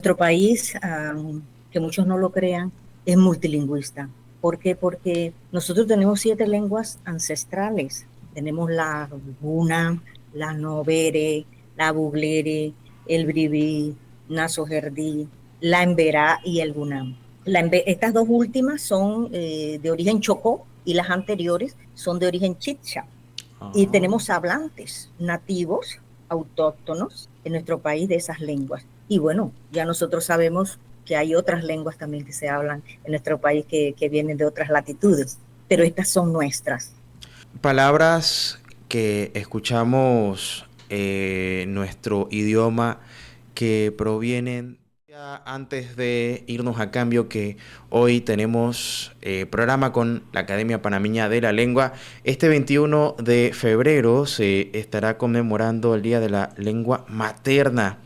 Nuestro país, que muchos no lo crean, es multilingüista. ¿Por qué? Porque nosotros tenemos 7 lenguas ancestrales. Tenemos la guna, la novere, la buglere, el bribí, nasoherdí, la emberá y el gunam. Estas dos últimas son de origen chocó y las anteriores son de origen chicha. Y Ah, tenemos hablantes nativos, autóctonos en nuestro país de esas lenguas. Y bueno, ya nosotros sabemos que hay otras lenguas también que se hablan en nuestro país que vienen de otras latitudes, pero estas son nuestras. palabras que escuchamos en nuestro idioma que provienen. Ya antes de irnos a cambio, que hoy tenemos programa con la Academia Panameña de la Lengua. Este 21 de febrero se estará conmemorando el Día de la Lengua Materna.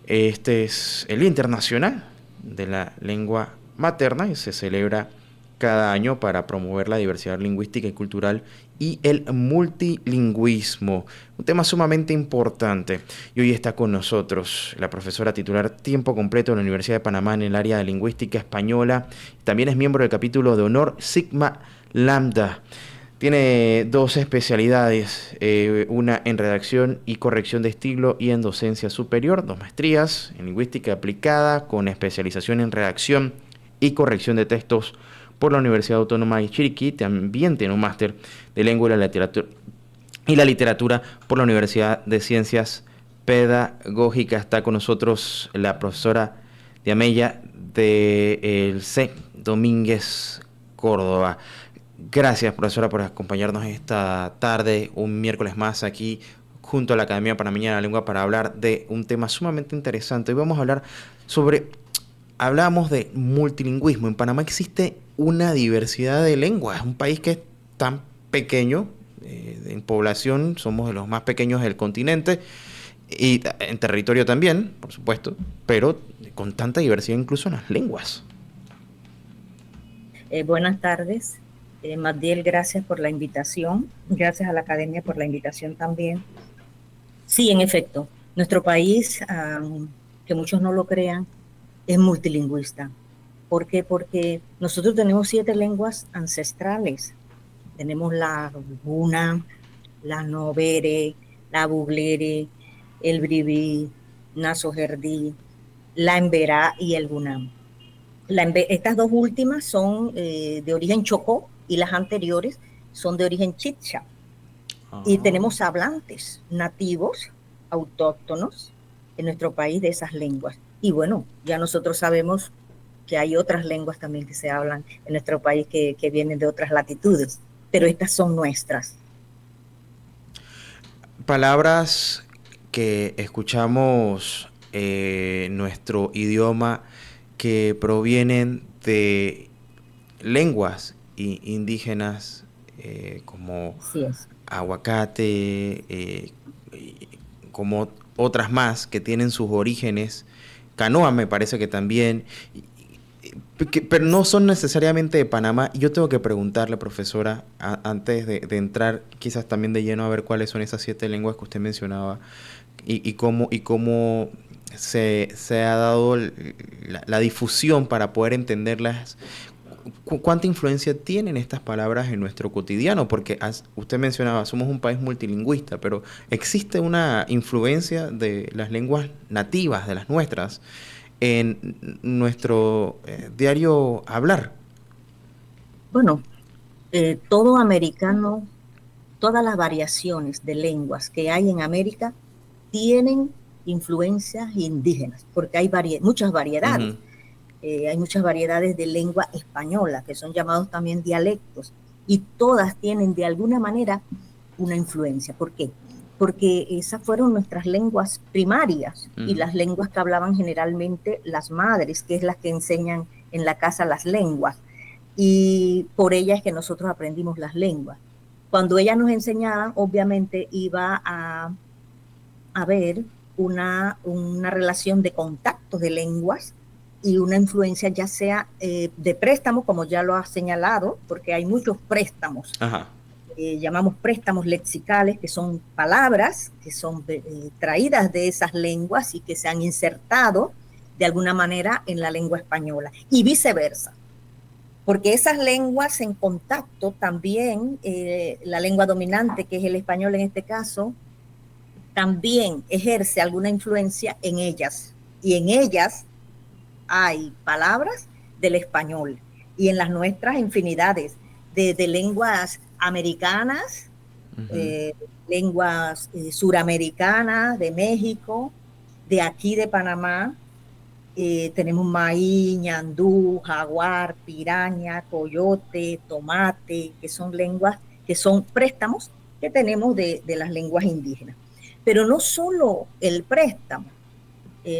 Este es el Día Internacional de la Lengua Materna y se celebra cada año para promover la diversidad lingüística y cultural y el multilingüismo, un tema sumamente importante. Y hoy está con nosotros la profesora titular tiempo completo de la Universidad de Panamá en el área de lingüística española. También es miembro del capítulo de honor Sigma Lambda. Tiene dos especialidades, una en redacción y corrección de estilo y en docencia superior, dos maestrías en lingüística aplicada con especialización en redacción y corrección de textos por la Universidad Autónoma de Chiriquí. También tiene un máster de lengua y la literatura por la Universidad de Ciencias Pedagógicas. Está con nosotros la profesora de Amella del C. Domínguez, Córdoba. Gracias, profesora, por acompañarnos esta tarde, un miércoles más aquí junto a la Academia Panameña de la Lengua para hablar de un tema sumamente interesante. Hoy vamos a hablar sobre, hablamos de multilingüismo. En Panamá existe una diversidad de lenguas, es un país que es tan pequeño, en población somos de los más pequeños del continente y en territorio también, por supuesto, pero con tanta diversidad incluso en las lenguas. Buenas tardes. Magdiel, gracias por la invitación. Gracias a la Academia por la invitación también. Sí, en efecto, nuestro país, que muchos no lo crean, es multilingüista. ¿Por qué? Porque nosotros tenemos 7 lenguas ancestrales. Tenemos la guna, la novere, la buglere, el bribí, nasoherdí, la emberá y el gunam. Estas dos últimas son de origen chocó y las anteriores son de origen chicha. Y Ah. tenemos hablantes nativos, autóctonos en nuestro país de esas lenguas. Y bueno, ya nosotros sabemos que hay otras lenguas también que se hablan en nuestro país que vienen de otras latitudes, pero estas son nuestras. Palabras que escuchamos en nuestro idioma que provienen de lenguas indígenas como Así es. aguacate, como otras más que tienen sus orígenes, canoa me parece que también, pero no son necesariamente de Panamá. Yo tengo que preguntarle, profesora, antes de entrar quizás también de lleno a ver cuáles son esas 7 lenguas que usted mencionaba y cómo se ha dado la difusión para poder entenderlas. ¿Cuánta influencia tienen estas palabras en nuestro cotidiano? Porque usted mencionaba, somos un país multilingüista, pero existe una influencia de las lenguas nativas, de las nuestras, en nuestro diario hablar. Bueno, todo americano, todas las variaciones de lenguas que hay en América tienen influencias indígenas, porque hay muchas variedades. Ujú. Hay muchas variedades de lengua española, que son llamados también dialectos, y todas tienen de alguna manera una influencia. ¿Por qué? Porque esas fueron nuestras lenguas primarias y Ujú. las lenguas que hablaban generalmente las madres, que es las que enseñan en la casa las lenguas. Y por ellas es que nosotros aprendimos las lenguas. Cuando ellas nos enseñaban, obviamente iba a haber una relación de contactos de lenguas y una influencia ya sea de préstamos, como ya lo ha señalado, porque hay muchos préstamos, Ajá. llamamos préstamos lexicales, que son palabras que son traídas de esas lenguas y que se han insertado, de alguna manera en la lengua española y viceversa. Porque esas lenguas en contacto también, la lengua dominante, que es el español en este caso, también ejerce alguna influencia en ellas. Y en ellas hay palabras del español. Y en las nuestras infinidades de lenguas americanas, Ujú. lenguas suramericanas, de México, de aquí de Panamá. Tenemos maíz, ñandú, jaguar, piraña, coyote, tomate, que son lenguas, que son préstamos que tenemos de las lenguas indígenas. Pero no solo el préstamo.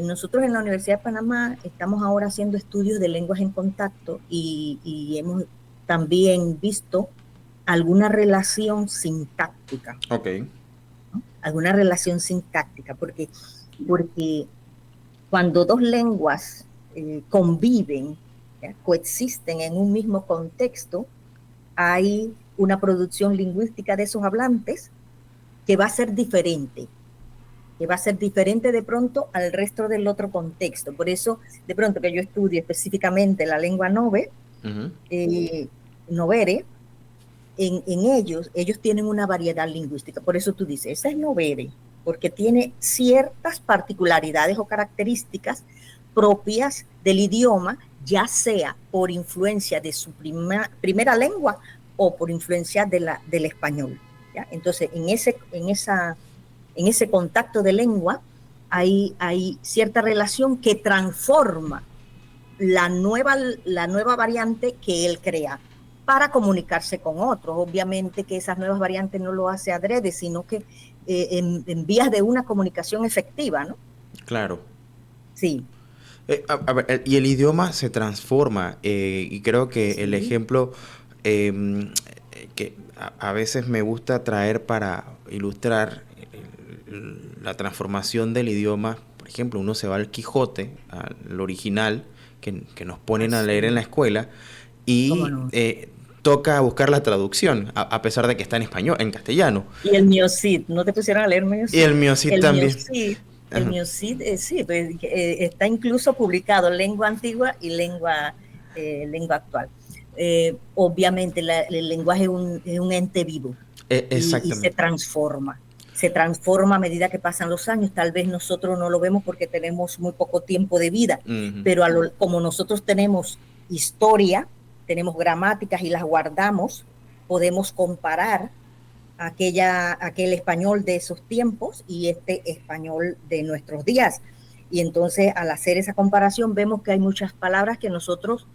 Nosotros en la Universidad de Panamá estamos ahora haciendo estudios de lenguas en contacto y hemos también visto alguna relación sintáctica, Ok. ¿no? Alguna relación sintáctica, porque cuando dos lenguas conviven, ¿ya? Coexisten en un mismo contexto, hay una producción lingüística de esos hablantes que va a ser diferente, que va a ser diferente de pronto al resto del otro contexto. Por eso, de pronto que yo estudio específicamente la lengua Nove, Ujú. Novere, ellos tienen una variedad lingüística. Por eso tú dices, esa es Novere, porque tiene ciertas particularidades o características propias del idioma, ya sea por influencia de su primera lengua o por influencia del español. ¿Ya? Entonces, en ese contacto de lengua hay cierta relación que transforma la nueva variante que él crea para comunicarse con otros. Obviamente que esas nuevas variantes no lo hace adrede, sino que en vías de una comunicación efectiva, ¿no? Claro. Sí, A ver, y el idioma se transforma, y creo que el sí, ejemplo que a veces me gusta traer para ilustrar la transformación del idioma, por ejemplo, uno se va al Quijote, al original, que nos ponen a leer en la así, escuela, cómo y no. toca buscar la traducción, a pesar de que está en español, en castellano. Y el Miocid, ¿no te pusieron a leer Y Miocid? el Miocid El también. Miocid, el Ajá. Miocid sí, pues, está incluso publicado lengua antigua y lengua actual. Obviamente el lenguaje es un ente vivo y Exactamente. se transforma a medida que pasan los años. Tal vez nosotros no lo vemos porque tenemos muy poco tiempo de vida, Ujú. pero como nosotros tenemos historia, tenemos gramáticas y las guardamos, podemos comparar aquel español de esos tiempos y este español de nuestros días. Y entonces al hacer esa comparación vemos que hay muchas palabras que nosotros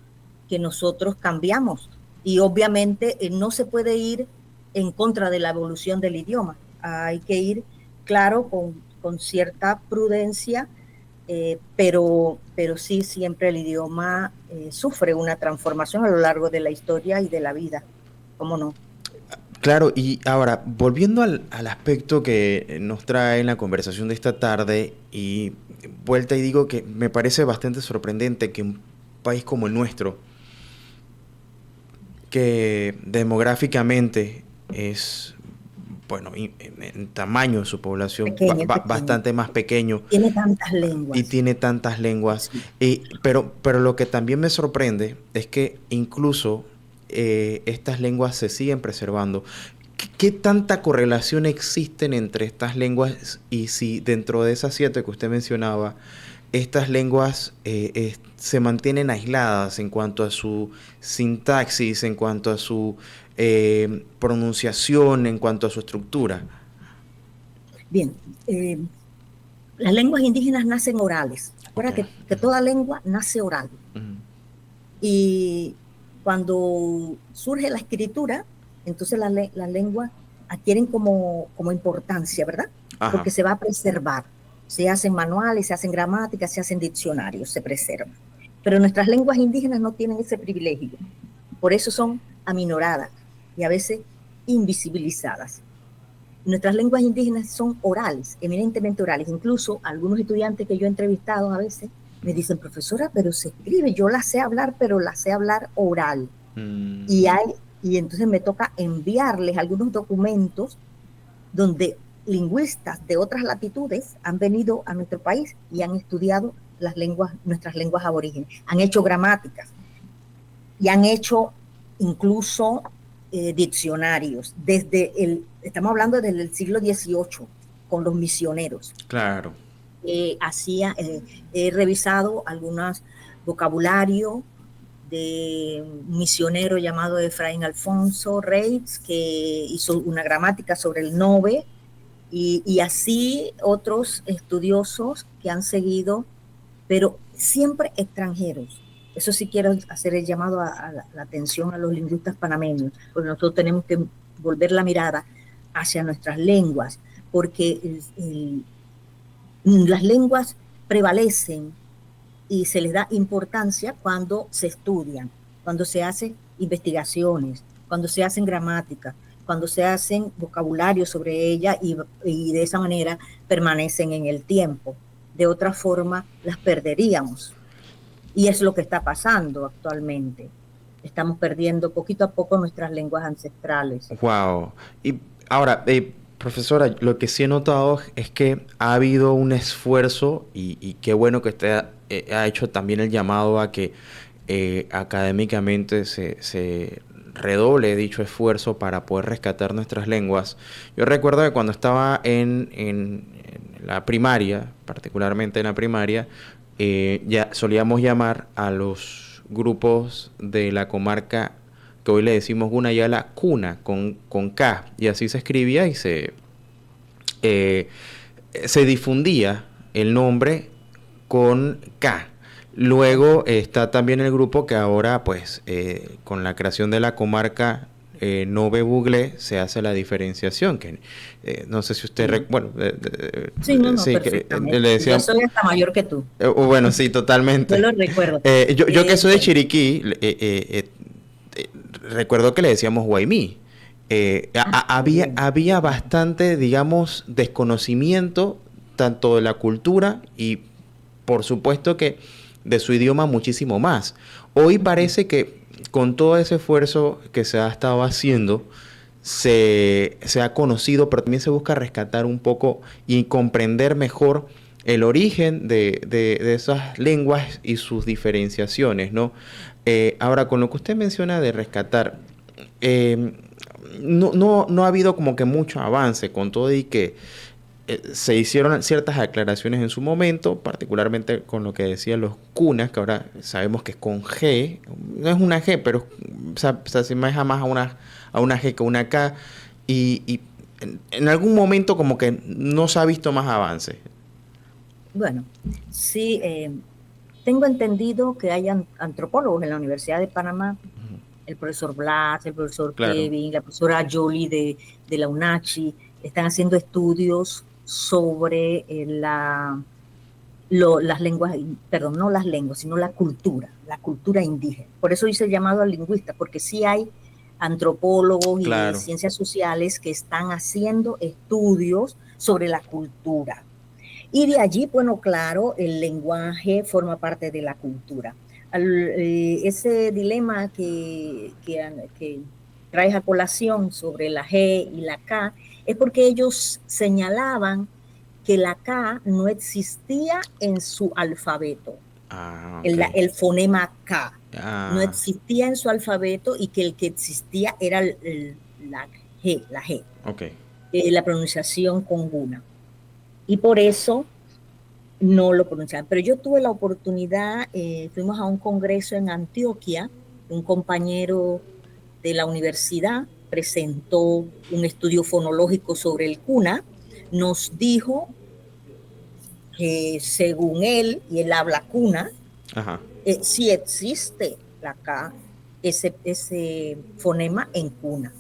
cambiamos. Y obviamente no se puede ir en contra de la evolución del idioma. Hay que ir, claro, con cierta prudencia, pero sí siempre el idioma sufre una transformación a lo largo de la historia y de la vida. ¿Cómo no? Claro, y ahora, volviendo al aspecto que nos trae en la conversación de esta tarde, y vuelta y digo que me parece bastante sorprendente que un país como el nuestro, que demográficamente es, bueno, en tamaño de su población Pequeño, pequeño. bastante más pequeño Tiene tantas y lenguas. tiene tantas lenguas, Sí. pero lo que también me sorprende es que incluso estas lenguas se siguen preservando. ¿Qué tanta correlación existen entre estas lenguas y si dentro de esas 7 que usted mencionaba, estas lenguas se mantienen aisladas en cuanto a su sintaxis, en cuanto a su pronunciación, en cuanto a su estructura? Bien, las lenguas indígenas nacen orales. Ok. Acuérdate que toda lengua nace oral. Ujú. Y cuando surge la escritura, entonces las lenguas adquieren como importancia, ¿verdad? Ajá. Porque se va a preservar. Se hacen manuales, se hacen gramáticas, se hacen diccionarios, se preservan. Pero nuestras lenguas indígenas no tienen ese privilegio. Por eso son aminoradas y a veces invisibilizadas. Nuestras lenguas indígenas son orales, eminentemente orales. Incluso algunos estudiantes que yo he entrevistado a veces me dicen, profesora, pero se escribe, yo la sé hablar, pero la sé hablar oral. Mm. Y, hay, y entonces me toca enviarles algunos documentos donde lingüistas de otras latitudes han venido a nuestro país y han estudiado las lenguas, nuestras lenguas aborígenes. Han hecho gramáticas y han hecho incluso diccionarios. Estamos hablando desde el siglo XVIII, con los misioneros. Claro. He revisado algunos vocabulario de un misionero llamado Efraín Alfonso Reitz, que hizo una gramática sobre el Nove, y así otros estudiosos que han seguido, pero siempre extranjeros. Eso sí quiero hacer el llamado a la atención a los lingüistas panameños, porque nosotros tenemos que volver la mirada hacia nuestras lenguas, porque las lenguas prevalecen y se les da importancia cuando se estudian, cuando se hacen investigaciones, cuando se hacen gramáticas, cuando se hacen vocabulario sobre ella y de esa manera permanecen en el tiempo. De otra forma, las perderíamos. Y es lo que está pasando actualmente. Estamos perdiendo poquito a poco nuestras lenguas ancestrales. Wow. Y ahora, profesora, lo que sí he notado es que ha habido un esfuerzo y qué bueno que usted ha hecho también el llamado a que académicamente se redoble dicho esfuerzo para poder rescatar nuestras lenguas. Yo recuerdo que cuando estaba en la primaria, particularmente en la primaria, ya solíamos llamar a los grupos de la comarca que hoy le decimos una ya la cuna, con K, y así se escribía y se difundía el nombre con K. Luego está también el grupo que ahora, pues, con la creación de la comarca Nove Buglé, se hace la diferenciación, que no sé si usted... bueno, sí, no, sí, perfectamente. Le decía, yo soy hasta mayor que tú. Bueno, sí, totalmente. Yo lo recuerdo. Yo que soy de Chiriquí, recuerdo que le decíamos Guaymí. Había bastante, digamos, desconocimiento tanto de la cultura y, por supuesto, que de su idioma muchísimo más. Hoy parece que con todo ese esfuerzo que se ha estado haciendo, se ha conocido, pero también se busca rescatar un poco y comprender mejor el origen de esas lenguas y sus diferenciaciones, ¿no? Ahora, con lo que usted menciona de rescatar, no ha habido como que mucho avance con todo y que se hicieron ciertas aclaraciones en su momento, particularmente con lo que decían los cunas, que ahora sabemos que es con G, no es una G, pero se asemeja más a una G que una K, y en algún momento como que no se ha visto más avance. Bueno, sí, tengo entendido que hay antropólogos en la Universidad de Panamá, el profesor Blas, el profesor Kevin, la profesora Jolie de la UNACHI, están haciendo estudios sobre las lenguas, perdón, no las lenguas, sino la cultura indígena. Por eso hice el llamado al lingüista, porque sí hay antropólogos y de ciencias sociales que están haciendo estudios sobre la cultura. Y de allí, bueno, claro, el lenguaje forma parte de la cultura. Ese dilema que traes a colación sobre la G y la K es porque ellos señalaban que la K no existía en su alfabeto. Okay. El fonema K no existía en su alfabeto y que el que existía era la G. Okay. La pronunciación con guna. Y por eso no lo pronunciaban. Pero yo tuve la oportunidad, fuimos a un congreso en Antioquia, un compañero de la universidad presentó un estudio fonológico sobre el cuna, nos dijo que según él, y él habla cuna, sí existe la K, ese fonema en cuna.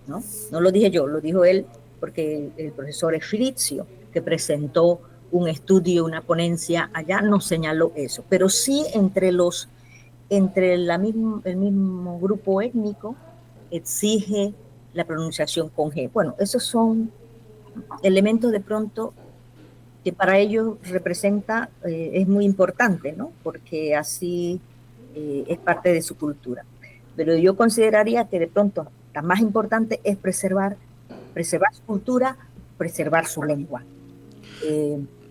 No lo dije yo, lo dijo él, porque el profesor Efritzio, que presentó un estudio, una ponencia allá, nos señaló eso. Pero sí entre el mismo grupo étnico exige la pronunciación con G. Bueno, esos son elementos de pronto que para ellos representa, es muy importante, ¿no? Porque así es parte de su cultura. Pero yo consideraría que de pronto la más importante es preservar su cultura, preservar su lengua.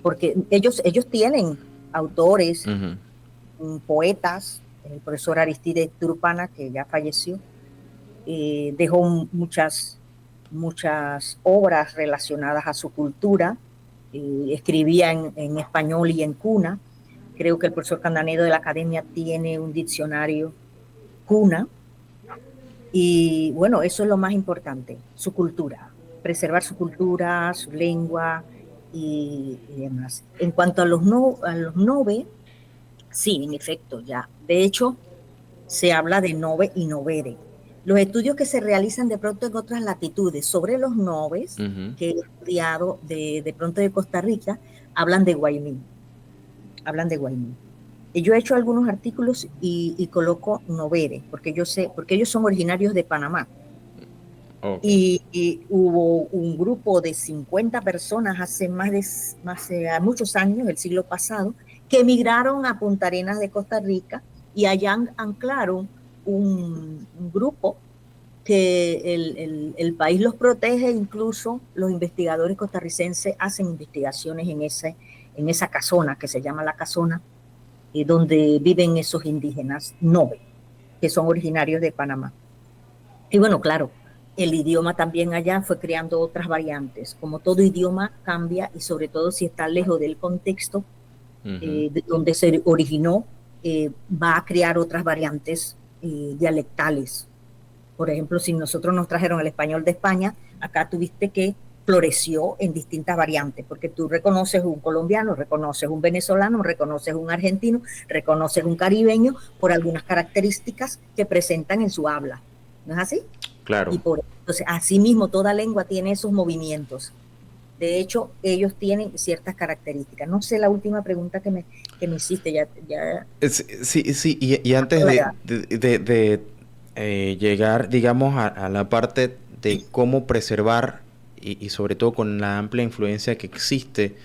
Porque ellos tienen autores, Ujú. poetas, el profesor Aristide Turpana, que ya falleció, dejó muchas obras relacionadas a su cultura, escribía en español y en cuna. Creo que el profesor Candanedo de la Academia tiene un diccionario cuna. Y bueno, eso es lo más importante, su cultura, preservar su cultura, su lengua y demás. En cuanto a a los nove, sí, en efecto, ya. De hecho, se habla de nove y novere. Los estudios que se realizan de pronto en otras latitudes sobre los noves, Ujú. que he estudiado de pronto de Costa Rica, hablan de Guaymí, hablan de Guaymí. Y yo he hecho algunos artículos y coloco novere, porque yo sé, porque ellos son originarios de Panamá. Ok. Y hubo un grupo de 50 personas hace muchos años, el siglo pasado, que emigraron a Punta Arenas de Costa Rica y allá anclaron un grupo que el país los protege, incluso los investigadores costarricenses hacen investigaciones en esa casona que se llama la casona, donde viven esos indígenas Nove, que son originarios de Panamá. Y bueno, claro, el idioma también allá fue creando otras variantes. Como todo idioma cambia y sobre todo si está lejos del contexto Ujú. de donde se originó, va a crear otras variantes dialectales. Por ejemplo, si nosotros nos trajeron el español de España, acá tuviste que floreció en distintas variantes, porque tú reconoces un colombiano, reconoces un venezolano, reconoces un argentino, reconoces un caribeño por algunas características que presentan en su habla. ¿No es así? Claro. Entonces, así mismo toda lengua tiene esos movimientos. De hecho, ellos tienen ciertas características. No sé la última pregunta que me hiciste, ya Sí, sí, y antes la edad. de llegar, digamos, a la parte de cómo preservar y sobre todo con la amplia influencia que existe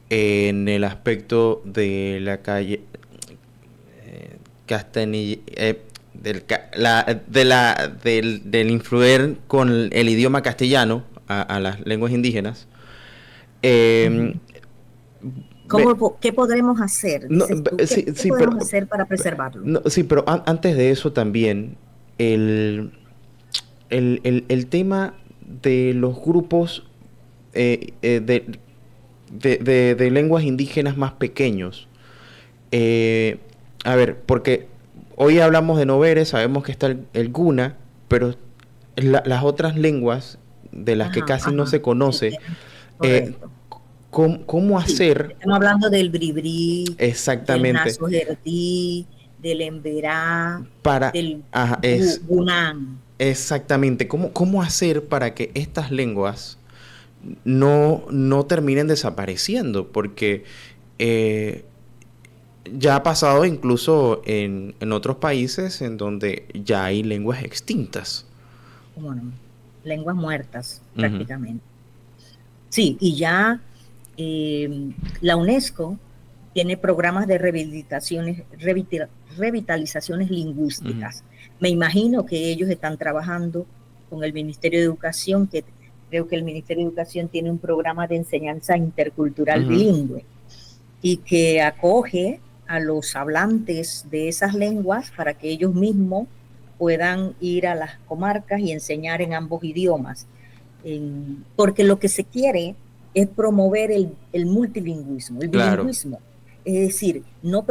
en el aspecto de la calle castellani, del influir con el idioma castellano a las lenguas indígenas. eh, Ujú. ve- ¿Qué podremos hacer? no, Dices tú, sí, ¿qué sí, podemos hacer para preservarlo? no, sí, pero antes de eso también, el, el tema de los grupos eh, eh, de, de lenguas indígenas más pequeños. Eh, a ver, porque hoy hablamos de Noveres, sabemos que está el Guna, pero las otras lenguas de las que Ajá, casi no ajá. se Sí, conoce, tienes eh, correcto. cómo Sí, hacer estamos hablando del bribri, del exactamente nasojertí, del emberá, para... del Ajá, gunán. exactamente, cómo hacer para que estas lenguas no terminen desapareciendo, porque eh, ya ha pasado incluso en otros países en donde ya hay lenguas extintas. ¿Cómo no? Lenguas muertas, Ujú. prácticamente. Sí, y ya la UNESCO tiene programas de revitalizaciones Ujú. lingüísticas. Me imagino que ellos están trabajando con el Ministerio de Educación, que creo que el Ministerio de Educación tiene un programa de enseñanza intercultural Ujú. bilingüe y que acoge a los hablantes de esas lenguas para que ellos mismos puedan ir a las comarcas y enseñar en ambos idiomas. Porque lo que se quiere es promover el multilingüismo, el Claro. bilingüismo. Es decir, no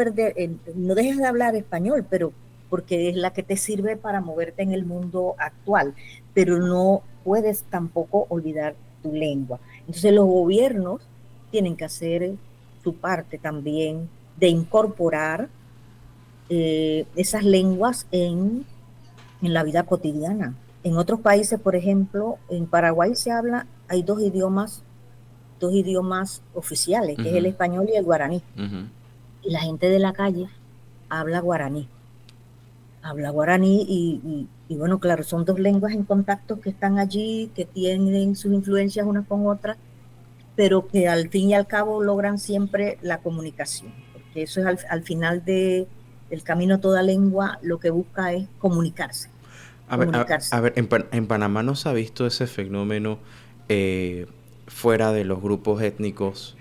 dejes de hablar español, pero porque es la que te sirve para moverte en el mundo actual, pero no puedes tampoco olvidar tu lengua. Entonces los gobiernos tienen que hacer su parte también de incorporar esas lenguas en la vida cotidiana. En otros países, por ejemplo, en Paraguay hay dos idiomas oficiales, que es el Ujú. español y el guaraní. Ujú. Y la gente de la calle habla guaraní, habla guaraní y bueno, claro, son dos lenguas en contacto que están allí, que tienen sus influencias unas con otras, pero que al fin y al cabo logran siempre la comunicación, porque eso es al final del camino toda lengua, lo que busca es comunicarse, A ver, comunicarse. a ver, en Panamá no se ha visto ese fenómeno eh, fuera de los grupos étnicos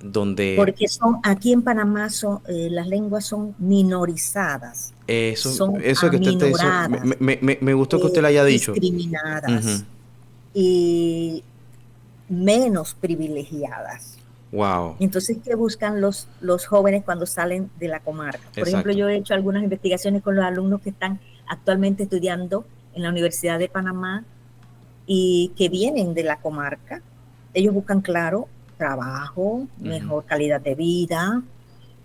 donde Porque son, aquí en Panamá las lenguas son minorizadas, son eso que usted te hizo, aminoradas, me gustó que usted lo haya dicho. discriminadas y menos privilegiadas. Wow, Entonces, ¿qué buscan los jóvenes cuando salen de la comarca? Por ejemplo, exacto. yo he hecho algunas investigaciones con los alumnos que están actualmente estudiando en la Universidad de Panamá y que vienen de la comarca. Ellos buscan, claro, trabajo, Ujú. mejor calidad de vida,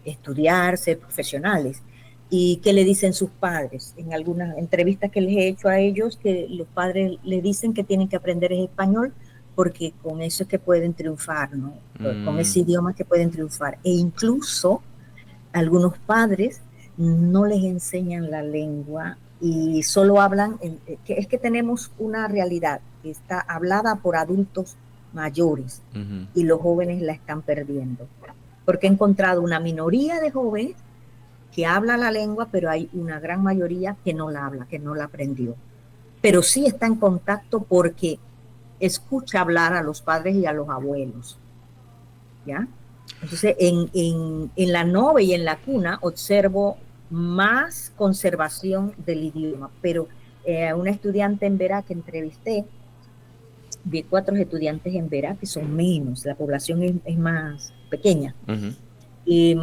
estudiar, ser profesionales. ¿Y qué le dicen sus padres? En algunas entrevistas que les he hecho a ellos, que los padres les dicen que tienen que aprender español porque con eso es que pueden triunfar, ¿no? Con Mm, ese idioma que pueden triunfar. E incluso algunos padres no les enseñan la lengua y solo hablan, es que tenemos una realidad que está hablada por adultos mayores ujú. y los jóvenes la están perdiendo. Porque he encontrado una minoría de jóvenes que habla la lengua, pero hay una gran mayoría que no la habla, que no la aprendió. Pero sí está en contacto porque escucha hablar a los padres y a los abuelos, ¿ya? Entonces, en la nove y en la cuna observo más conservación del idioma, pero una estudiante en Verá que entrevisté, vi 4 estudiantes en Verá que son menos, la población es más pequeña. Ujú. Y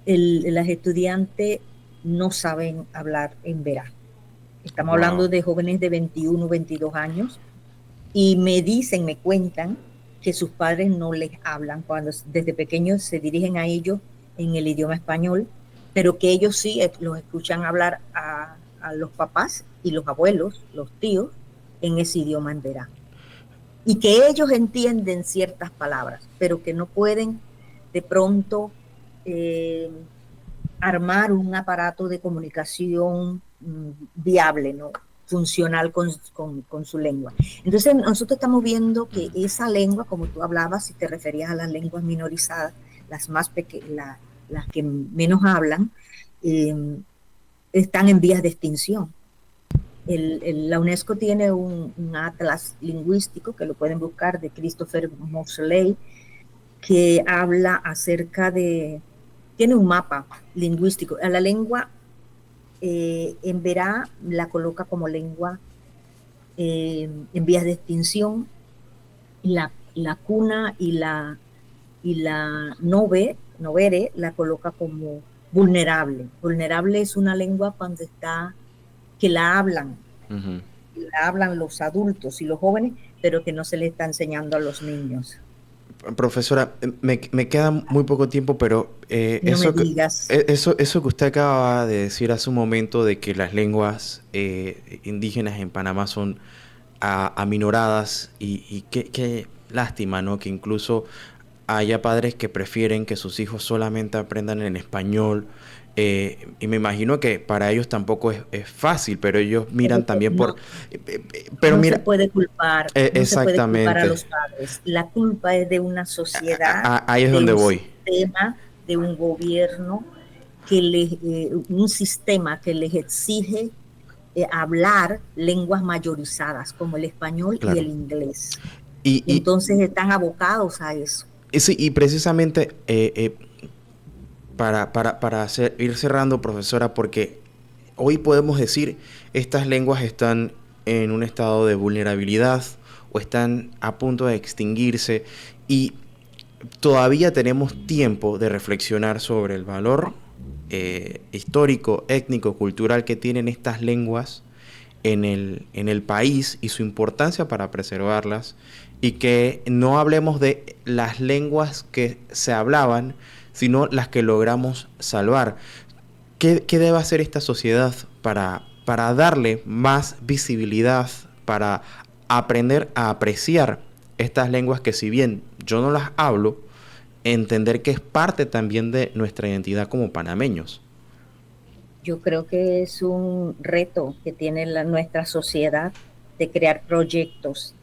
las estudiantes no saben hablar en Verá. Estamos hablando Wow. de jóvenes de 21, 22 años y me dicen, me cuentan que sus padres no les hablan cuando desde pequeños se dirigen a ellos en el idioma español, pero que ellos sí los escuchan hablar a los papás y los abuelos, los tíos, en ese idioma en Verá. Y que ellos entienden ciertas palabras, pero que no pueden de pronto eh, armar un aparato de comunicación viable, ¿no? Funcional con su lengua. Entonces, nosotros estamos viendo que Ujú. esa lengua, como tú hablabas, si te referías a las lenguas minorizadas, las más pequeñas, las que menos hablan, eh, están en vías de extinción. La UNESCO tiene un atlas lingüístico que lo pueden buscar de Christopher Moseley, que habla acerca de, tiene un mapa lingüístico. A la lengua en Verá la coloca como lengua en vías de extinción, la cuna y la novere la coloca como vulnerable. Vulnerable es una lengua cuando está, que Ujú. la hablan los adultos y los jóvenes, pero que no se le está enseñando a los niños. Profesora, me queda muy poco tiempo, pero No me digas. eso que usted acaba de decir hace un momento de que las lenguas indígenas en Panamá son aminoradas y qué lástima, ¿no? Que incluso haya padres que prefieren que sus hijos solamente aprendan en español. Y me imagino que para ellos tampoco es fácil, pero ellos miran también por... No, pero no se mira, puede culpar, no se puede culpar a exactamente, los padres. La culpa es de una sociedad, ahí es de donde un voy. sistema, de un gobierno un sistema que les exige hablar lenguas mayorizadas como el español y Claro. el inglés. Y, Y entonces están abocados a eso. sí, y precisamente para ir cerrando, profesora, porque hoy podemos decir estas lenguas están en un estado de vulnerabilidad o están a punto de extinguirse y todavía tenemos tiempo de reflexionar sobre el valor histórico, étnico, cultural que tienen estas lenguas en el país y su importancia para preservarlas y que no hablemos de las lenguas que se hablaban, sino las que logramos salvar. ¿Qué debe hacer esta sociedad para darle más visibilidad, para aprender a apreciar estas lenguas que si bien yo no las hablo, entender que es parte también de nuestra identidad como panameños? Yo creo que es un reto que tiene nuestra sociedad de crear proyectos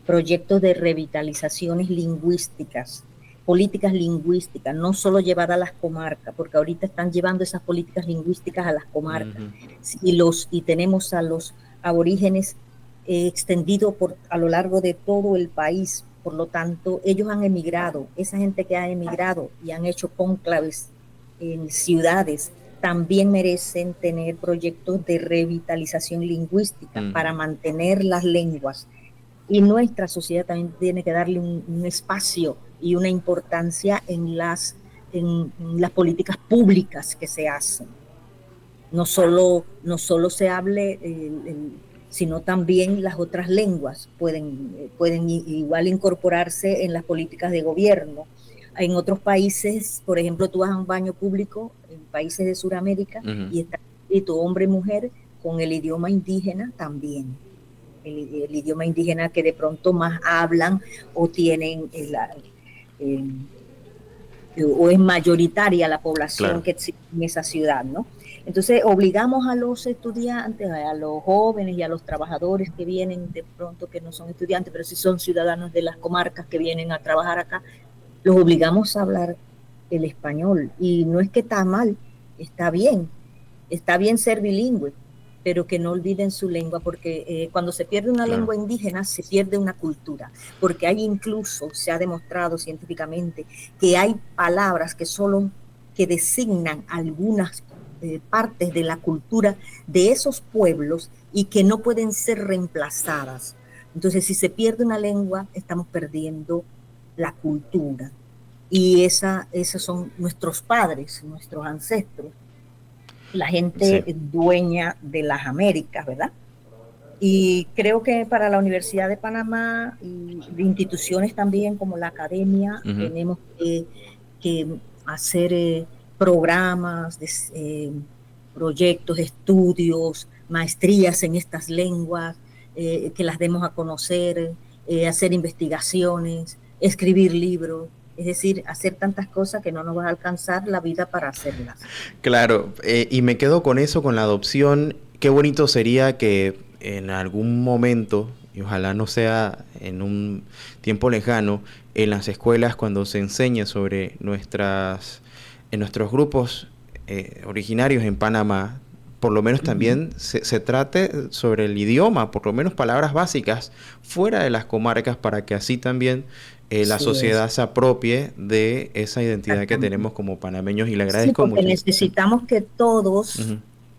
de revitalizaciones lingüísticas, políticas lingüísticas, no solo llevar a las comarcas, porque ahorita están llevando esas políticas lingüísticas a las comarcas Ujú. y tenemos a los aborígenes extendidos a lo largo de todo el país Por lo tanto, ellos han emigrado, esa gente que ha emigrado y han hecho cónclaves en ciudades, también merecen tener proyectos de revitalización lingüística para mantener las lenguas. Y nuestra sociedad también tiene que darle un espacio y una importancia en las políticas públicas que se hacen. No solo se hable, sino también las otras lenguas pueden igual incorporarse en las políticas de gobierno. En otros países, por ejemplo, tú vas a un baño público en países de Sudamérica y está escrito hombre y mujer con el idioma indígena también. El idioma indígena que de pronto más hablan o tienen o es mayoritaria la población Claro. que existe en esa ciudad, ¿no? Entonces obligamos a los estudiantes, a los jóvenes y a los trabajadores que vienen de pronto, que no son estudiantes, pero sí son ciudadanos de las comarcas que vienen a trabajar acá, los obligamos a hablar el español. Y no es que está mal, está bien ser bilingüe, pero que no olviden su lengua, porque cuando se pierde una lengua indígena, se pierde una cultura, porque hay incluso, se ha demostrado científicamente, que hay palabras que designan algunas partes de la cultura de esos pueblos y que no pueden ser reemplazadas. Entonces, si se pierde una lengua, estamos perdiendo la cultura. Y esos son nuestros padres, nuestros ancestros, la gente dueña de las Américas, ¿verdad? Y creo que para la Universidad de Panamá y de instituciones también como la academia, tenemos que hacer programas, proyectos, estudios, maestrías en estas lenguas, que las demos a conocer, hacer investigaciones, escribir libros. Es decir, hacer tantas cosas que no nos va a alcanzar la vida para hacerlas. Claro, y me quedo con eso, con la adopción. Qué bonito sería que en algún momento, y ojalá no sea en un tiempo lejano, en las escuelas cuando se enseñe sobre en nuestros grupos originarios en Panamá, por lo menos también se trate sobre el idioma, por lo menos palabras básicas fuera de las comarcas, para que así también la sociedad se apropie de esa identidad que tenemos como panameños, y le Sí, agradezco porque mucho. necesitamos que todos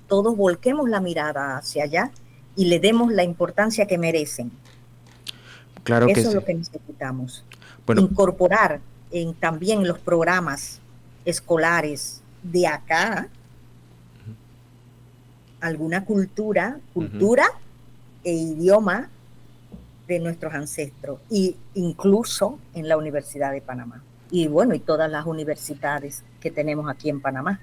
volquemos la mirada hacia allá y le demos la importancia que merecen. Claro que Eso es sí. lo que necesitamos. Bueno, Incorporar también los programas escolares de acá alguna cultura e idioma de nuestros ancestros, y incluso en la Universidad de Panamá. Y bueno, y todas las universidades que tenemos aquí en Panamá.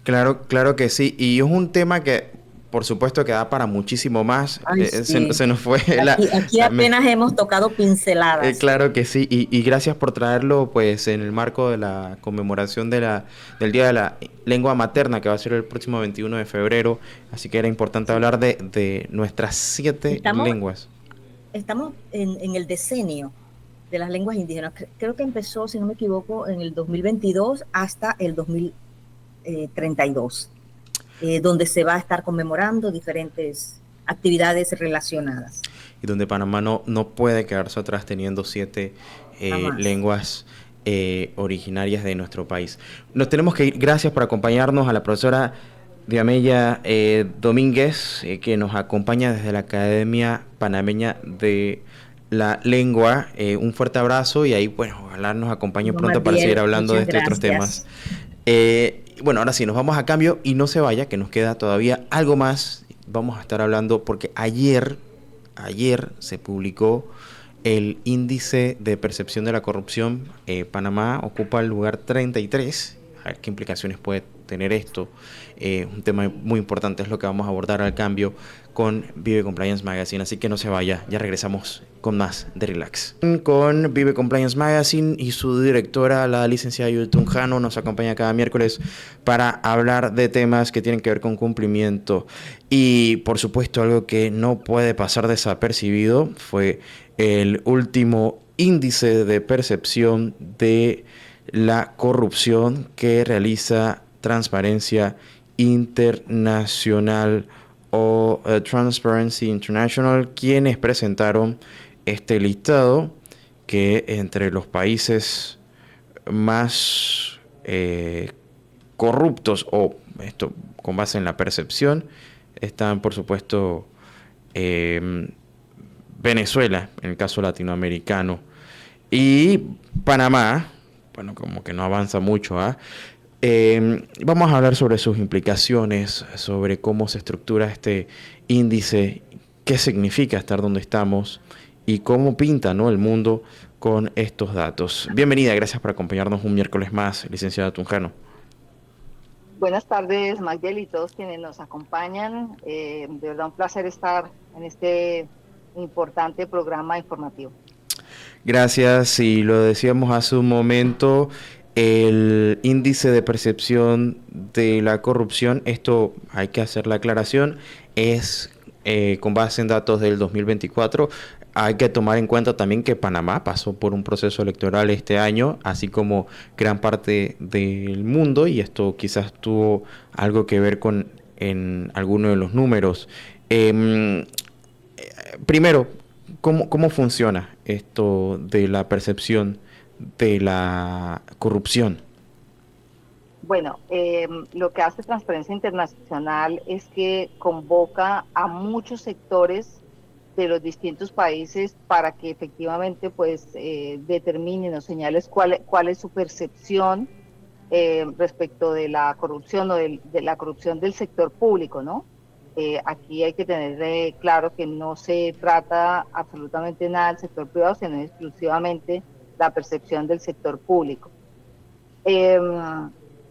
claro que sí. Y es un tema que, por supuesto, que da para muchísimo más. Ay, sí. Se nos fue Aquí apenas hemos tocado pinceladas. claro que sí. Y gracias por traerlo, pues, en el marco de la conmemoración del Día de la Lengua Materna, que va a ser el próximo 21 de febrero. Así que era importante hablar de nuestras 7 lenguas. Estamos en el decenio de las lenguas indígenas. Creo que empezó, si no me equivoco, en el 2022 hasta el 2032, donde se va a estar conmemorando diferentes actividades relacionadas. Y donde Panamá no puede quedarse atrás teniendo 7 lenguas originarias de nuestro país. Nos tenemos que ir. Gracias por acompañarnos, a la profesora Diamella Domínguez, que nos acompaña desde la Academia Panameña de la Lengua. Un fuerte abrazo, y ahí, bueno, ojalá nos acompañe pronto para seguir hablando de estos otros temas. Bueno, ahora sí, nos vamos a cambio, y no se vaya, que nos queda todavía algo más. Vamos a estar hablando porque ayer se publicó el índice de percepción de la corrupción. Panamá ocupa el lugar 33. A ver qué implicaciones puede tener esto. Un tema muy importante, es lo que vamos a abordar al cambio con Vive Compliance Magazine. Así que no se vaya, ya regresamos con más de Relax. Con Vive Compliance Magazine y su directora, la licenciada Judith Tunjano, nos acompaña cada miércoles para hablar de temas que tienen que ver con cumplimiento. Y por supuesto, algo que no puede pasar desapercibido fue el último índice de percepción de la corrupción que realiza Transparencia Internacional o Transparency International, quienes presentaron este listado que entre los países más corruptos, o esto con base en la percepción, están por supuesto eh, Venezuela, en el caso latinoamericano, y Panamá, bueno, como que no avanza mucho, ¿ah? Vamos a hablar sobre sus implicaciones, sobre cómo se estructura este índice, qué significa estar donde estamos y cómo pinta, ¿no?, el mundo con estos datos. Bienvenida, gracias por acompañarnos un miércoles más, licenciada Tunjano. Buenas tardes, Magdiel, y todos quienes nos acompañan. De verdad, un placer estar en este importante programa informativo. Gracias, y lo decíamos hace un momento, el índice de percepción de la corrupción, esto hay que hacer la aclaración, es con base en datos del 2024. Hay que tomar en cuenta también que Panamá pasó por un proceso electoral este año, así como gran parte del mundo, y esto quizás tuvo algo que ver con en alguno de los números. Em, Primero, ¿cómo funciona esto de la percepción de la corrupción? Bueno, lo que hace Transparencia Internacional es que convoca a muchos sectores de los distintos países para que efectivamente pues determinen o señales cuál es su percepción respecto de la corrupción o de la corrupción del sector público, ¿no? Aquí hay que tener claro que no se trata absolutamente nada del sector privado, sino exclusivamente la percepción del sector público. Eh,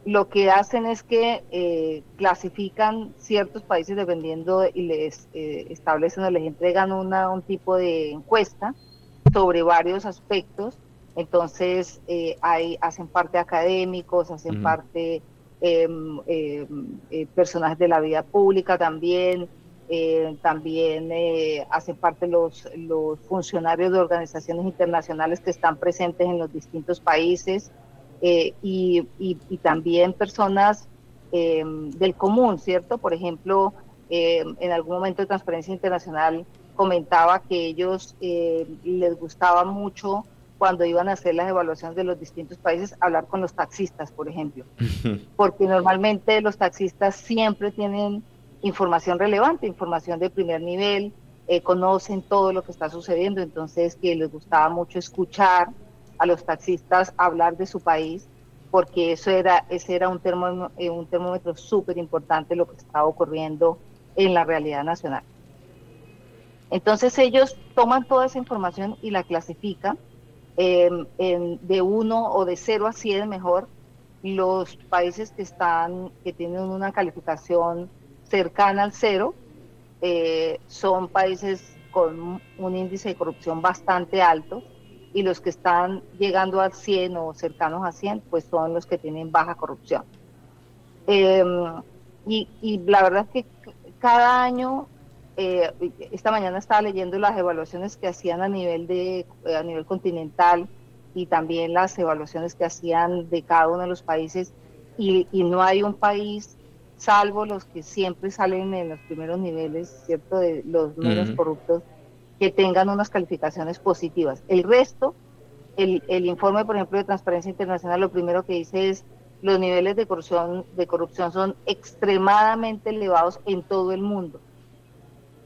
lo que hacen es que clasifican ciertos países dependiendo y les establecen o les entregan un tipo de encuesta sobre varios aspectos. Entonces, hacen parte académicos, hacen Ujú. parte personajes de la vida pública también, hacen parte los funcionarios de organizaciones internacionales que están presentes en los distintos países, y también personas del común, ¿cierto? Por ejemplo, en algún momento de Transparencia Internacional comentaba que ellos les gustaba mucho cuando iban a hacer las evaluaciones de los distintos países, hablar con los taxistas, por ejemplo, porque normalmente los taxistas siempre tienen información relevante, información de primer nivel, conocen todo lo que está sucediendo, entonces que les gustaba mucho escuchar a los taxistas hablar de su país, porque ese era un termómetro súper importante lo que estaba ocurriendo en la realidad nacional. Entonces ellos toman toda esa información y la clasifican de 1 o de 0 a 100 mejor. Los países que tienen una calificación cercana al 0 son países con un índice de corrupción bastante alto, y los que están llegando al 100 o cercanos a 100 pues son los que tienen baja corrupción. Eh, y la verdad es que cada año, esta mañana estaba leyendo las evaluaciones que hacían a nivel continental, y también las evaluaciones que hacían de cada uno de los países, y no hay un país, salvo los que siempre salen en los primeros niveles, ¿cierto?, de los menos Ujú. corruptos, que tengan unas calificaciones positivas. El resto, el informe, por ejemplo, de Transparencia Internacional, lo primero que dice es los niveles de corrupción son extremadamente elevados en todo el mundo.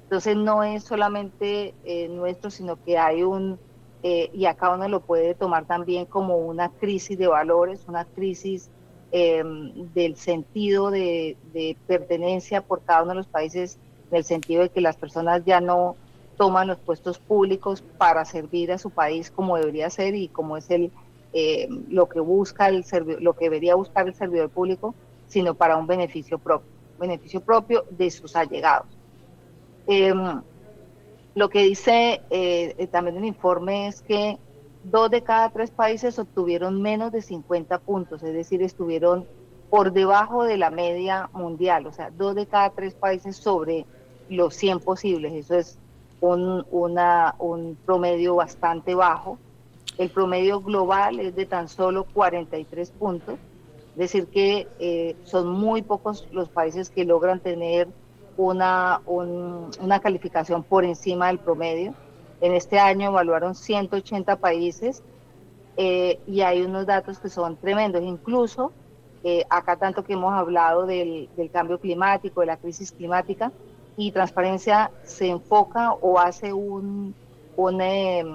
Entonces no es solamente nuestro, sino que hay y acá uno lo puede tomar también como una crisis de valores, una crisis del sentido de pertenencia por cada uno de los países, en el sentido de que las personas ya no toman los puestos públicos para servir a su país como debería ser y como es lo que busca lo que debería buscar el servidor público, sino para un beneficio propio de sus allegados. Eh, lo que dice también el informe es que 2 de cada 3 países obtuvieron menos de 50 puntos, es decir, estuvieron por debajo de la media mundial, o sea, 2 de cada 3 países sobre los 100 posibles. Eso es un promedio bastante bajo. El promedio global es de tan solo 43 puntos, es decir, que son muy pocos los países que logran tener una calificación por encima del promedio. En este año evaluaron 180 países y hay unos datos que son tremendos. Incluso acá tanto que hemos hablado del cambio climático, de la crisis climática, y Transparencia se enfoca o hace un, eh,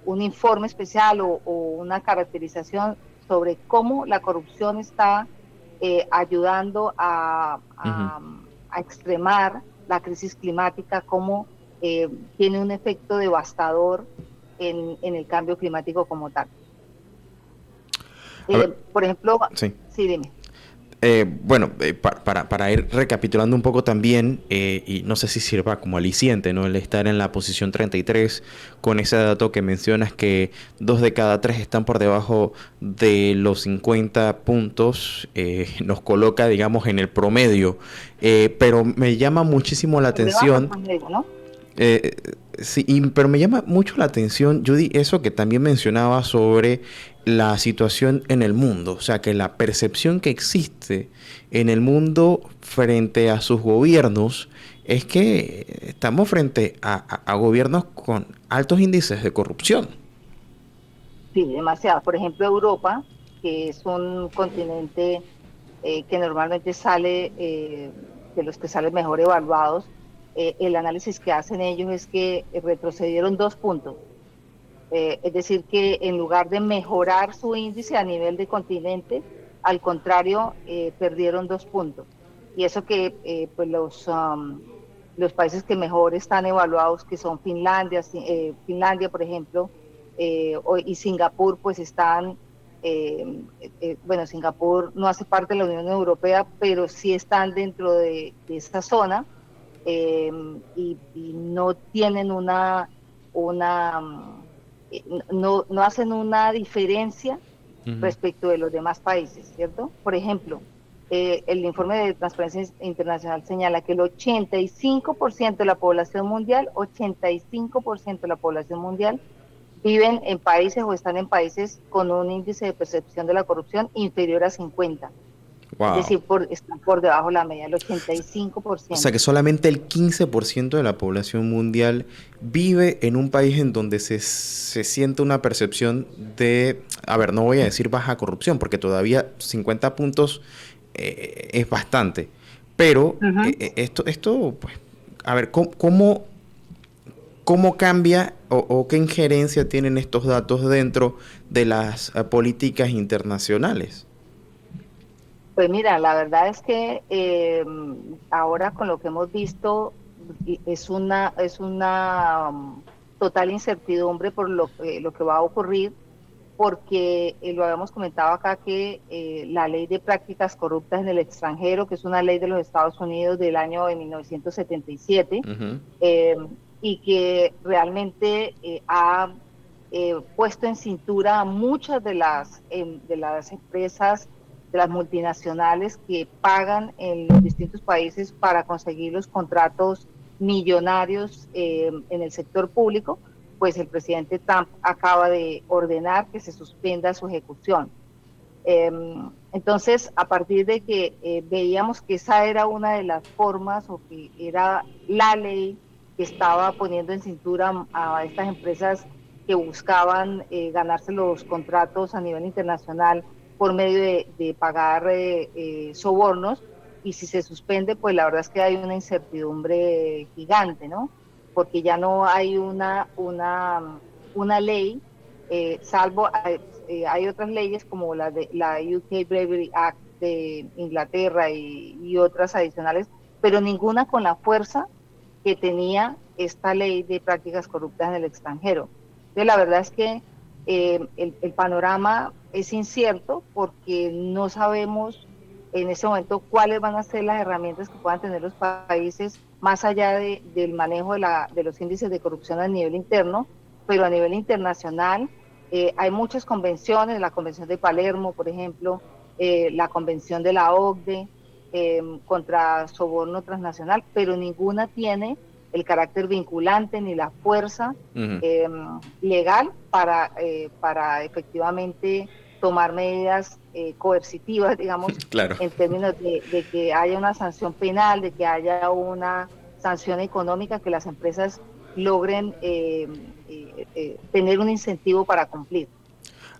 un informe especial o una caracterización sobre cómo la corrupción está ayudando Ujú. a extremar la crisis climática, cómo tiene un efecto devastador en el cambio climático como tal. A ver, Por ejemplo, sí. sí, dime. Bueno, para ir recapitulando un poco también, y no sé si sirva como aliciente, ¿no? El estar en la posición 33 con ese dato que mencionas que 2 de cada 3 están por debajo de los 50 puntos, nos coloca, digamos, en el promedio. Pero me llama muchísimo la Por debajo del atención. promedio, ¿no? Eh, sí, pero me llama mucho la atención, Judy, eso que también mencionaba sobre la situación en el mundo, o sea, que la percepción que existe en el mundo frente a sus gobiernos es que estamos frente a gobiernos con altos índices de corrupción. Sí, demasiado. Por ejemplo, Europa, que es un continente que normalmente sale de los que salen mejor evaluados, el análisis que hacen ellos es que retrocedieron 2 puntos. Es decir, que en lugar de mejorar su índice a nivel de continente, al contrario, perdieron 2 puntos. Y eso que pues los países que mejor están evaluados, que son Finlandia, por ejemplo, y Singapur, pues están, bueno, Singapur no hace parte de la Unión Europea, pero sí están dentro de esta zona eh, y no tienen no hacen una diferencia Ujú. respecto de los demás países, ¿cierto? Por ejemplo, el informe de Transparencia Internacional señala que el 85% de la población mundial, 85% de la población mundial viven en países o están en países con un índice de percepción de la corrupción inferior a 50. Es Wow. decir, están por debajo de la media, el O sea 85%. que solamente el 15% de la población mundial vive en un país en donde se siente una percepción de, a ver, no voy a decir baja corrupción, porque todavía 50 puntos es bastante. Pero Uh -huh. esto, pues, a ver, ¿cómo cambia o qué injerencia tienen estos datos dentro de las políticas internacionales? Pues mira, la verdad es que ahora con lo que hemos visto es una total incertidumbre por lo que va a ocurrir, porque lo habíamos comentado acá que la ley de prácticas corruptas en el extranjero, que es una ley de los Estados Unidos del año de 1977, Ujú. eh, y que realmente ha puesto en cintura a muchas de las empresas, de las multinacionales que pagan en los distintos países para conseguir los contratos millonarios en el sector público, pues el presidente Trump acaba de ordenar que se suspenda su ejecución. Eh, entonces, a partir de que veíamos que esa era una de las formas o que era la ley que estaba poniendo en cintura a estas empresas que buscaban ganarse los contratos a nivel internacional por medio de pagar sobornos, y si se suspende, pues la verdad es que hay una incertidumbre gigante, ¿no? Porque ya no hay una ley, salvo hay otras leyes como la UK Bravery Act de Inglaterra y otras adicionales, pero ninguna con la fuerza que tenía esta ley de prácticas corruptas en el extranjero. Entonces, la verdad es que el panorama es incierto porque no sabemos en este momento cuáles van a ser las herramientas que puedan tener los países más allá del manejo de los índices de corrupción a nivel interno, pero a nivel internacional hay muchas convenciones, la Convención de Palermo, por ejemplo, la Convención de la OCDE contra soborno transnacional, pero ninguna tiene el carácter vinculante ni la fuerza Ujú. eh, legal para efectivamente tomar medidas coercitivas, digamos, Claro. en términos de que haya una sanción penal, de que haya una sanción económica, que las empresas logren tener un incentivo para cumplir.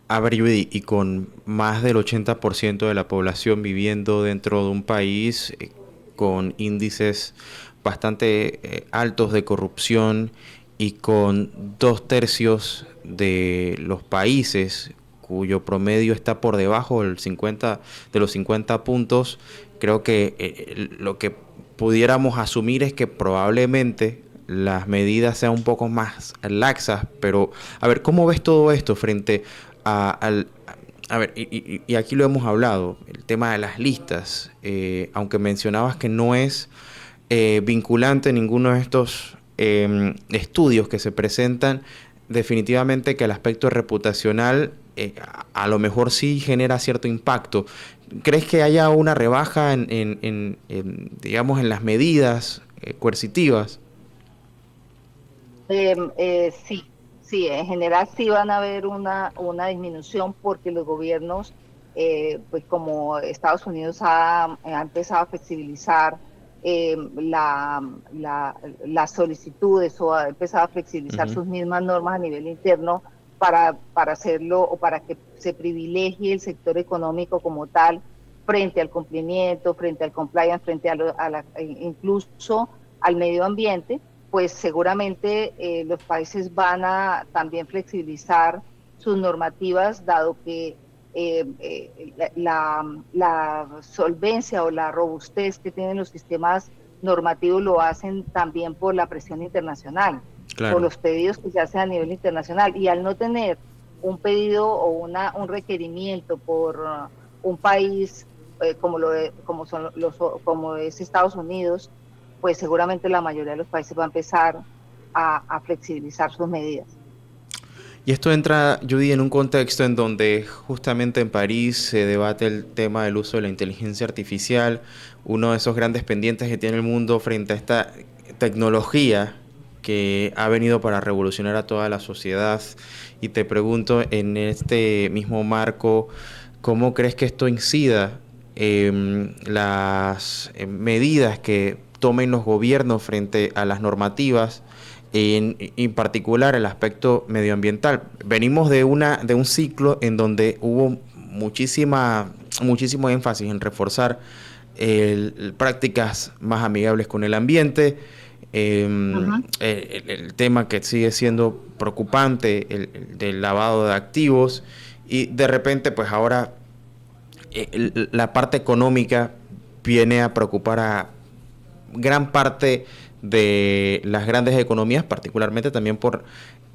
A ver, Judy, y con más del 80% de la población viviendo dentro de un país con índices bastante altos de corrupción y con 2/3 de los países cuyo promedio está por debajo de los 50 puntos, creo que lo que pudiéramos asumir es que probablemente las medidas sean un poco más laxas, pero a ver, ¿cómo ves todo esto frente a ver, y aquí lo hemos hablado, el tema de las listas, aunque mencionabas que no es vinculante ninguno de estos estudios que se presentan, definitivamente que el aspecto reputacional a lo mejor sí genera cierto impacto. ¿Crees que haya una rebaja digamos, en las medidas coercitivas? Sí, sí, en general sí van a haber una disminución porque los gobiernos, pues como Estados Unidos ha empezado a flexibilizar las solicitudes o ha empezado a flexibilizar Ujú. sus mismas normas a nivel interno para hacerlo o para que se privilegie el sector económico como tal frente al cumplimiento, frente al compliance, frente incluso al medio ambiente, pues seguramente los países van a también flexibilizar sus normativas, dado que la solvencia o la robustez que tienen los sistemas normativos lo hacen también por la presión internacional, por Claro. los pedidos que se hacen a nivel internacional. Y al no tener un pedido o un requerimiento por un país como es Estados Unidos, pues seguramente la mayoría de los países va a empezar a flexibilizar sus medidas. Y esto entra, Judy, en un contexto en donde justamente en París se debate el tema del uso de la inteligencia artificial, uno de esos grandes pendientes que tiene el mundo frente a esta tecnología que ha venido para revolucionar a toda la sociedad. Y te pregunto, en este mismo marco, ¿cómo crees que esto incida en las medidas que tomen los gobiernos frente a las normativas? En particular el aspecto medioambiental. Venimos de un ciclo en donde hubo muchísimo énfasis en reforzar prácticas más amigables con el ambiente. Ajá. El tema que sigue siendo preocupante, el del lavado de activos, y de repente pues ahora la parte económica viene a preocupar a gran parte de las grandes economías, particularmente también por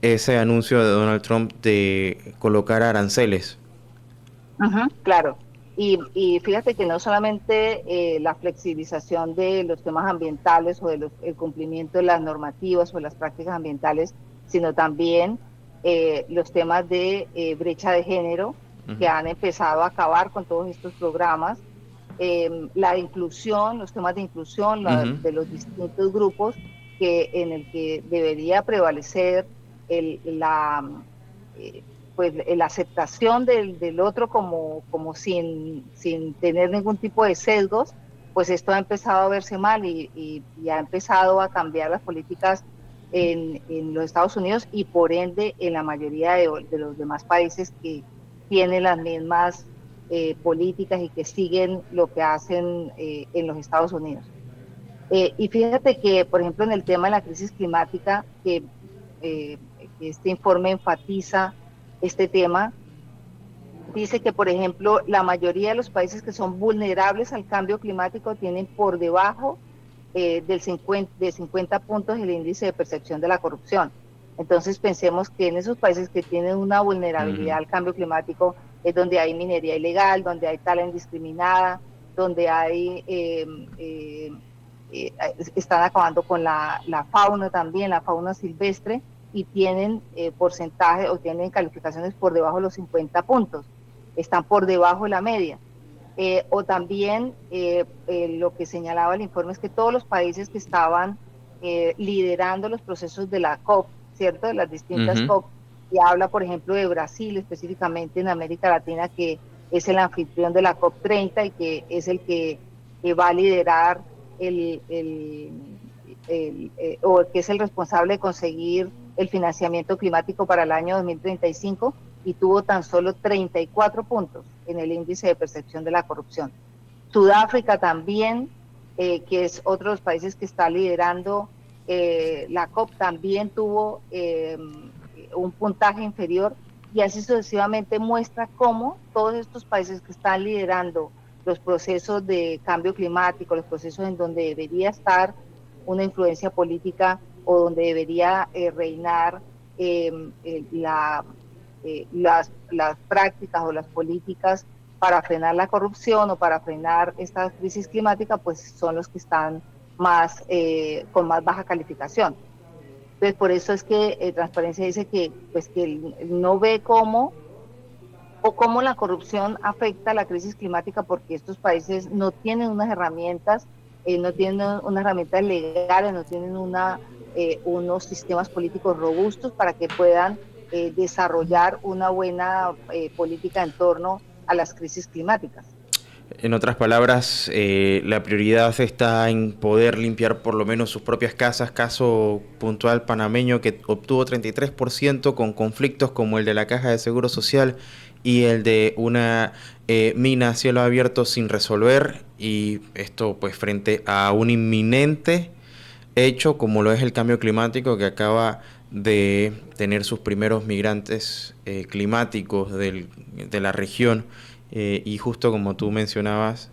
ese anuncio de Donald Trump de colocar aranceles. Ajá, claro. Y fíjate que no solamente la flexibilización de los temas ambientales o el cumplimiento de las normativas o las prácticas ambientales, sino también los temas de brecha de género que Ujú. han empezado a acabar con todos estos programas, la inclusión, los temas de inclusión Ujú. de los distintos grupos en el que debería prevalecer el, la, eh, pues la aceptación del otro como sin tener ningún tipo de sesgos, pues esto ha empezado a verse mal y ha empezado a cambiar las políticas en los Estados Unidos y por ende en la mayoría de los demás países que tienen las mismas políticas y que siguen lo que hacen en los Estados Unidos. Y fíjate que, por ejemplo, en el tema de la crisis climática, eh, que este informe enfatiza este tema, dice que, por ejemplo, la mayoría de los países que son vulnerables al cambio climático tienen por debajo de 50 puntos el índice de percepción de la corrupción. Entonces pensemos que en esos países que tienen una vulnerabilidad Ujú. al cambio climático es donde hay minería ilegal, donde hay tala indiscriminada, donde hay están acabando con la fauna también, la fauna silvestre, y tienen porcentaje o tienen calificaciones por debajo de los 50 puntos, están por debajo de la media. O también lo que señalaba el informe es que todos los países que estaban liderando los procesos de la COP, ¿cierto? De las distintas Ujú. COP, y habla, por ejemplo, de Brasil, específicamente en América Latina, que es el anfitrión de la COP 30 y que es el que va a liderar el, el, o que es el responsable de conseguir el financiamiento climático para el año 2035 y tuvo tan solo 34 puntos en el índice de percepción de la corrupción. Sudáfrica también, que es otro de los países que está liderando la COP, también tuvo un puntaje inferior, y así sucesivamente muestra cómo todos estos países que están liderando los procesos de cambio climático, los procesos en donde debería estar una influencia política o donde debería reinar las prácticas o las políticas para frenar la corrupción o para frenar esta crisis climática, pues son los que están más con más baja calificación. Entonces, por eso es que Transparencia dice que, pues, que no ve cómo la corrupción afecta a la crisis climática, porque estos países no tienen unas herramientas, no tienen unas herramientas legales, no tienen unos sistemas políticos robustos para que puedan desarrollar una buena política en torno a las crisis climáticas. En otras palabras, la prioridad está en poder limpiar por lo menos sus propias casas. Caso puntual panameño que obtuvo 33% con conflictos como el de la Caja de Seguro Social y el de una mina a cielo abierto sin resolver, y esto pues frente a un inminente hecho como lo es el cambio climático, que acaba de tener sus primeros migrantes climáticos de la región. Y justo como tú mencionabas,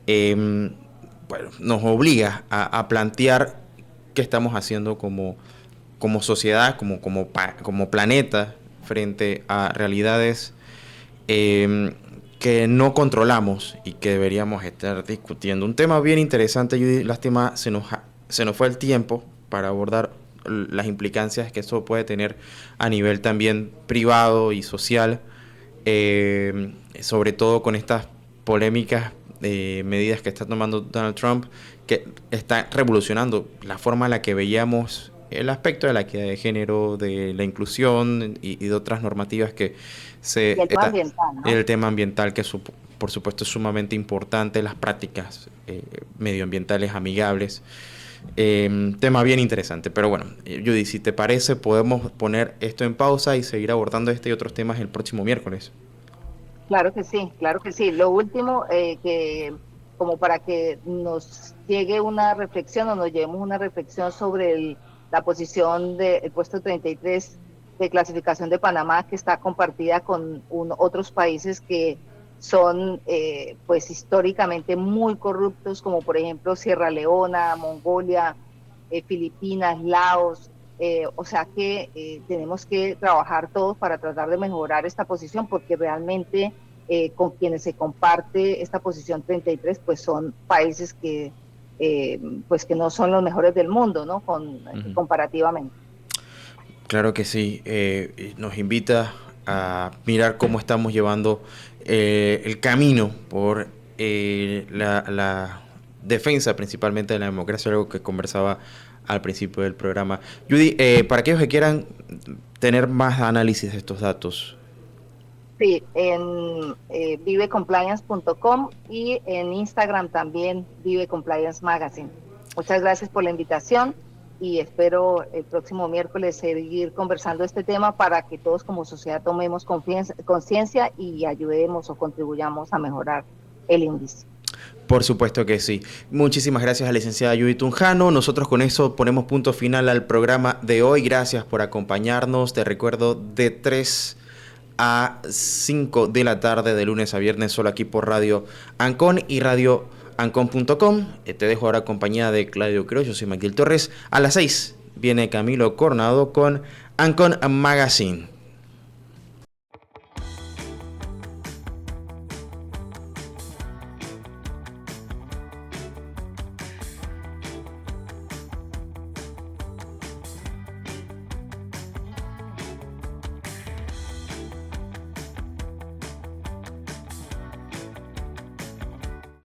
bueno, nos obliga a plantear qué estamos haciendo como sociedad, como planeta, frente a realidades que no controlamos y que deberíamos estar discutiendo. Un tema bien interesante, Judy. Lástima, se nos fue el tiempo para abordar las implicancias que eso puede tener a nivel también privado y social, sobre todo con estas polémicas medidas que está tomando Donald Trump, que está revolucionando la forma en la que veíamos el aspecto de la equidad de género, de la inclusión y de otras normativas que se... Y el tema ambiental, ¿no? El tema ambiental, que por supuesto es sumamente importante, las prácticas medioambientales amigables. Tema bien interesante, pero bueno, Judy, si te parece, podemos poner esto en pausa y seguir abordando este y otros temas el próximo miércoles. Claro que sí, claro que sí. Lo último, que como para que nos llegue una reflexión o nos llevemos una reflexión sobre la posición del puesto 33 de clasificación de Panamá, que está compartida con otros países que son pues históricamente muy corruptos, como por ejemplo Sierra Leona, Mongolia, Filipinas, Laos. O sea que tenemos que trabajar todos para tratar de mejorar esta posición, porque realmente con quienes se comparte esta posición 33 pues son países que pues que no son los mejores del mundo, ¿no? Comparativamente. Claro que sí, nos invita a mirar cómo estamos llevando el camino por la defensa principalmente de la democracia, algo que conversaba al principio del programa. Judy, para aquellos que quieran tener más análisis de estos datos. Sí, en vivecompliance.com y en Instagram también, Vive Compliance Magazine. Muchas gracias por la invitación y espero el próximo miércoles seguir conversando este tema para que todos como sociedad tomemos conciencia y ayudemos o contribuyamos a mejorar el índice. Por supuesto que sí. Muchísimas gracias a la licenciada Judy Tunjano. Nosotros con eso ponemos punto final al programa de hoy. Gracias por acompañarnos. Te recuerdo, de 3 a 5 de la tarde, de lunes a viernes, solo aquí por Radio Ancon y radioancon.com. Te dejo ahora compañía de Claudio Cruz. Yo soy Maquil Torres. A las 6 viene Camilo Coronado con Ancon Magazine.